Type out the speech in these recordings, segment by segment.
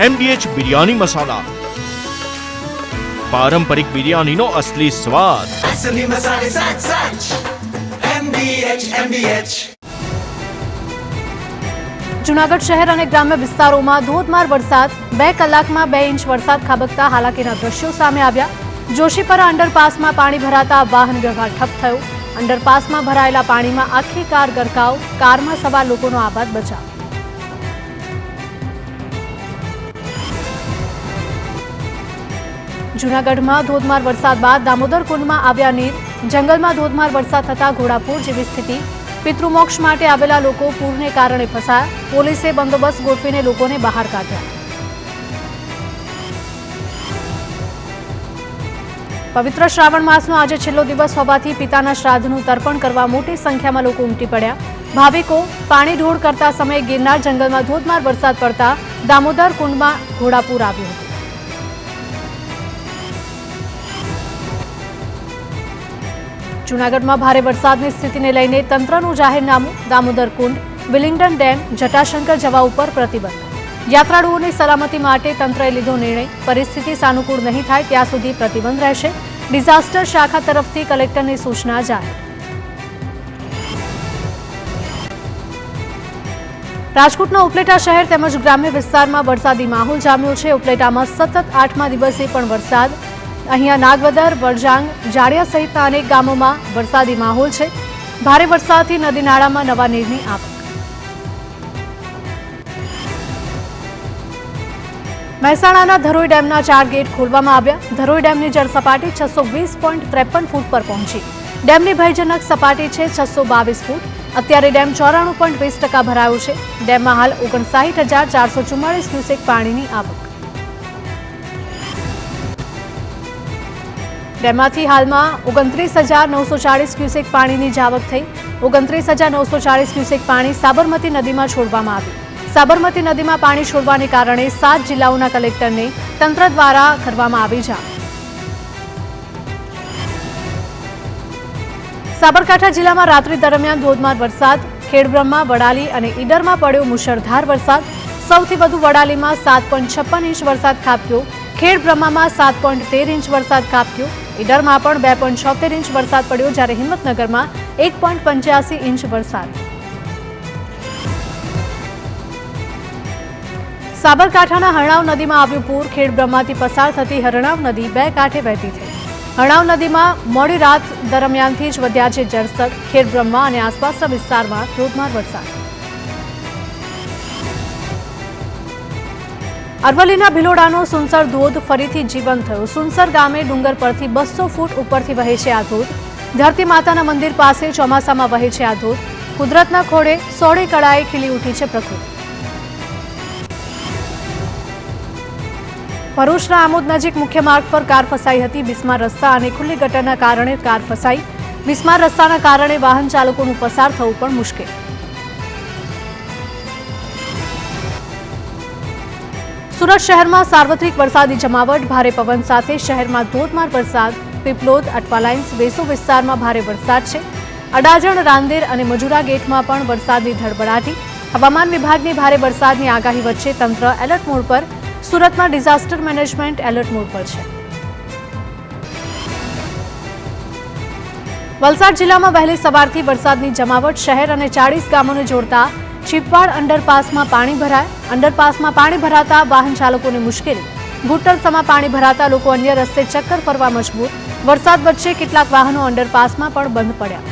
MDH biryani મસાલા, પારંપરિક બિરયાનીનો અસલી સ્વાદ. असली मसाले सच सच MDH. જૂનાગઢ શહેર અને ગ્રામ્ય વિસ્તારોમાં ધોધમાર વરસાદ. 2 કલાકમાં 2 ઇંચ વરસાદ ખાબકતા હાલાકીના દ્રશ્યો સામે આવ્યા. જોશીપરા અંડરપાસમાં પાણી ભરાતા વાહન વ્યવહાર ઠપ થયો. અંડરપાસમાં ભરાયેલા પાણીમાં આખી કાર ગરકાવ. કારમાં સવાર લોકોનો આબાદ બચાવ. જૂનાગઢમાં ધોધમાર વરસાદ બાદ દામોદર કુંડમાં આવ્યા નીર. જંગલમાં ધોધમાર વરસાદ થતા ઘોડાપૂર જેવી સ્થિતિ. પિતૃમોક્ષ માટે આવેલા લોકો પૂરને કારણે ફસાયા. પોલીસે બંદોબસ્ત ગોઠવીને લોકોને બહાર કાઢ્યા. પવિત્ર શ્રાવણ માસનો આજે છેલ્લો દિવસ હોવાથી પિતાના શ્રાદ્ધનું તર્પણ કરવા મોટી સંખ્યામાં લોકો ઉમટી પડ્યા. ભાવિકો પાણી ઢોળ કરતા સમયે ગિરનાર જંગલમાં ધોધમાર વરસાદ પડતા દામોદર કુંડમાં ઘોડાપૂર આવ્યું હતું. જૂનાગઢમાં ભારે વરસાદની સ્થિતિને લઈને તંત્રનું જાહેરનામું. દામોદર કુંડ, વિલિંગડન ડેમ, જટાશંકર જવા ઉપર પ્રતિબંધ. યાત્રાળુઓની સલામતી માટે તંત્રએ લીધો નિર્ણય. પરિસ્થિતિ સાનુકૂળ નહીં થાય ત્યાં સુધી પ્રતિબંધ રહેશે. ડિઝાસ્ટર શાખા તરફથી કલેક્ટરની સૂચના જાહેર. રાજકોટના ઉપલેટા શહેર તેમજ ગ્રામ્ય વિસ્તારમાં વરસાદી માહોલ જામ્યો છે. ઉપલેટામાં સતત 8મા દિવસે પણ વરસાદ. અહીંયા નાગવદર, વરજાંગ, જાડિયા સહિતના અનેક ગામોમાં વરસાદી માહોલ છે. ભારે વરસાદથી નદી નાળામાં નવા નીરની આવક. મહેસાણાના ધરોઈ ડેમના 4 ગેટ ખોલવામાં આવ્યા. ધરોઈ ડેમની જળ સપાટી 620.53 ફૂટ પર પહોંચી. ડેમની ભયજનક સપાટી છે 622 ફૂટ. અત્યારે ડેમ 94.20% ભરાયો છે. ડેમમાં હાલ 59,444 ક્યુસેક પાણીની આવક. ડેમમાંથી હાલમાં 29,940 ક્યુસેક પાણીની જાવક થઈ. 29,940 ક્યુસેક પાણી સાબરમતી નદીમાં છોડવામાં આવ્યું. સાબરમતી નદીમાં પાણી છોડવાને કારણે 7 જિલ્લાઓના કલેક્ટરને તંત્ર દ્વારા કરવામાં આવી જાણ. સાબરકાંઠા જિલ્લામાં રાત્રિ દરમિયાન ધોધમાર વરસાદ. ખેડબ્રહ્મા, વડાલી અને ઈડરમાં પડ્યો મુશળધાર વરસાદ. સૌથી વધુ વડાલીમાં 7.56 ઇંચ વરસાદ ખાબક્યો. ખેડબ્રહ્મામાં 7.13 ઇંચ વરસાદ ખાબક્યો. ઈડરમાં પણ 2.76 ઇંચ વરસાદ પડ્યો, જ્યારે હિંમતનગરમાં 1.85 ઇંચ વરસાદ. સાબરકાંઠાના હરણાવ નદીમાં આવ્યું પૂર. ખેડબ્રહ્માથી પસાર થતી હરણાવ નદી 2 કાંઠે વહેતી થઈ. હરણાવ નદીમાં મોડી રાત દરમિયાનથી જ વધ્યા છે જળસ્તર. ખેડબ્રહ્મા અને આસપાસના વિસ્તારમાં ધોધમાર વરસાદ. અરવલ્લીના ભિલોડાનો સુનસર ધોધ ફરીથી જીવંત થયો. સુનસર ગામે ડુંગર પરથી 200 ફૂટ ઉપરથી વહે છે આ ધોધ. ધરતી માતાના મંદિર પાસે ચોમાસામાં વહે છે આ ધોધ. કુદરતના ખોળે સોળે કળાએ ખીલી ઉઠી છે પ્રકૃતિ. ભરૂચના આમોદ નજીક મુખ્ય માર્ગ પર કાર ફસાઈ હતી. બિસ્માર રસ્તા અને ખુલ્લી ગટરના કારણે કાર ફસાઈ. બિસ્માર રસ્તાના કારણે વાહન ચાલકોનું પસાર થવું પણ મુશ્કેલ. સુરત શહેરમાં સાર્વત્રિક વરસાદી જમાવટ. ભારે પવન સાથે શહેરમાં ધોધમાર વરસાદ. પીપલોદ, અટવા લાઇન્સ, વેસુ વિસ્તારમાં ભારે વરસાદ છે. અડાજણ, રાંદેર અને મજુરા ગેટમાં પણ વરસાદની ધડબડાટી. હવામાન વિભાગની ભારે વરસાદની આગાહી વચ્ચે તંત્ર એલર્ટ મોડ પર. સુરતમાં ડિઝાસ્ટર મેનેજમેન્ટ એલર્ટ મોડ પર છે. વલસાડ જિલ્લામાં વહેલી સવારથી વરસાદની જમાવટ. શહેર અને 40 ગામોને જોડતા ચીપવાડ અંડરપાસમાં પાણી ભરાય. અંડરપાસમાં પાણી ભરાતા વાહન ચાલકોને મુશ્કેલી. ઘૂંટણસમાં પાણી ભરાતા લોકો અન્ય રસ્તે ચક્કર ફરવા મજબૂર. વરસાદ વચ્ચે કેટલાક વાહનો અંડરપાસમાં પણ બંધ પડ્યા.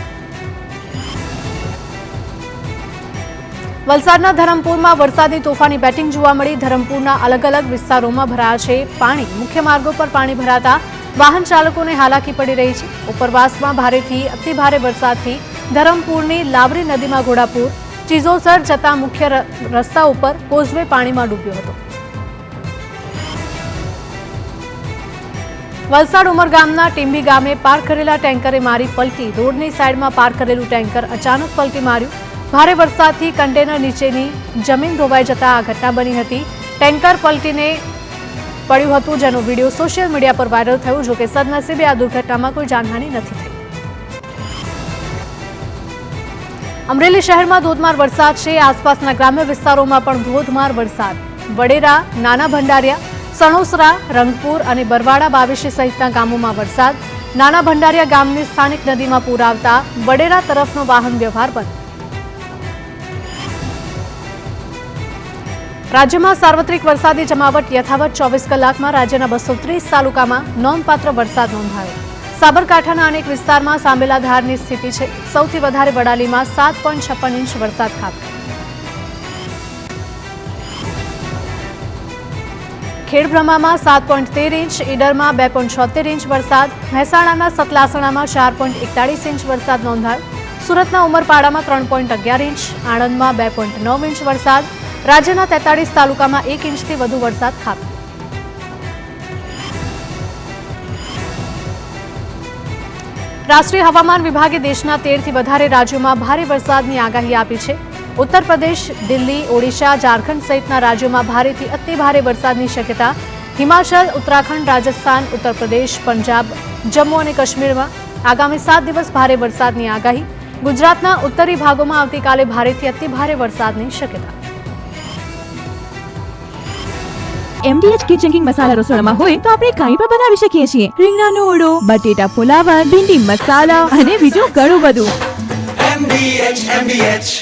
વલસાડના ધરમપુરમાં વરસાદની તોફાની બેટિંગ જોવા મળી. ધરમપુરના અલગ અલગ વિસ્તારોમાં ભરાયા છે પાણી. મુખ્ય માર્ગો પર પાણી ભરાતા વાહન ચાલકોને હાલાકી પડી રહી છે. ઉપરવાસમાં ભારેથી અતિભારે વરસાદથી ધરમપુરની લાવરી નદીમાં ઘોડાપૂર. ચીઝોસર જતા મુખ્ય રસ્તા ઉપર કોઝવે પાણીમાં ડૂબ્યો હતો. વલસાડ ઉમરગામના ટીંબી ગામે પાર્ક કરેલા ટેન્કરે મારી પલટી. રોડની સાઈડમાં પાર્ક કરેલું ટેન્કર અચાનક પલટી માર્યું. ભારે વરસાદથી કન્ટેનર નીચેની જમીન ધોવાઈ જતા આ ઘટના બની હતી. ટેન્કર પલટીને પડ્યું હતું, જેનો વિડીયો સોશિયલ મીડિયા પર વાયરલ થયો. જોકે સદનસીબે આ દુર્ઘટનામાં કોઈ જાનહાનિ નથી થઈ. અમરેલી શહેરમાં ધોધમાર વરસાદ છે. આસપાસના ગ્રામ્ય વિસ્તારોમાં પણ ધોધમાર વરસાદ. વડેરા, નાના ભંડારિયા, સણોસરા, રંગપુર અને બરવાડા બાવીશી સહિતના ગામોમાં વરસાદ. નાના ભંડારિયા ગામની સ્થાનિક નદીમાં પૂર આવતા વડેરા તરફનો વાહન વ્યવહાર બંધ. રાજ્યમાં સાર્વત્રિક વરસાદી જમાવટ યથાવત. 24 કલાકમાં રાજ્યના 230 તાલુકામાં નોંધપાત્ર વરસાદ નોંધાયો. સાબરકાંઠાના અનેક વિસ્તારમાં સાંબેલાધારની સ્થિતિ છે. સૌથી વધારે વડાલીમાં 7.56 ઇંચ વરસાદ ખાબક્યો. ખેડબ્રહ્મામાં 7.13 ઇંચ, ઈડરમાં 2.76 ઇંચ વરસાદ, મહેસાણાના સતલાસણામાં 4.41 ઇંચ વરસાદ નોંધાયો. સુરતના ઉમરપાડામાં 3.11 ઇંચ, આણંદમાં 2.9 ઇંચ વરસાદ. રાજ્યના 43 તાલુકામાં 1 ઇંચથી વધુ વરસાદ ખાબક્યો. રાષ્ટ્રીય હવામાન વિભાગે દેશના 13થી વધારે રાજ્યોમાં ભારે વરસાદની આગાહી આપી છે. ઉત્તર પ્રદેશ, દિલ્હી, ઓડિશા, ઝારખંડ સહિતના રાજ્યોમાં ભારેથી અતિ ભારે વરસાદની શક્યતા. હિમાચલ, ઉત્તરાખંડ, રાજસ્થાન, ઉત્તર પ્રદેશ, પંજાબ, જમ્મુ અને કાશ્મીરમાં આગામી 7 દિવસ ભારે વરસાદની આગાહી. ગુજરાતના ઉત્તરી ભાગોમાં આવતીકાલે ભારેથી અતિ ભારે વરસાદની શક્યતા. MDH કિચન કિંગ મસાલા રસોડામાં હોય તો આપણે કાંઈ પણ બનાવી શકીએ છીએ. રીંગણાનો ઓળો, બટેટા ફુલાવર, ભીંડી મસાલા અને બીજું ઘણું બધું. MDH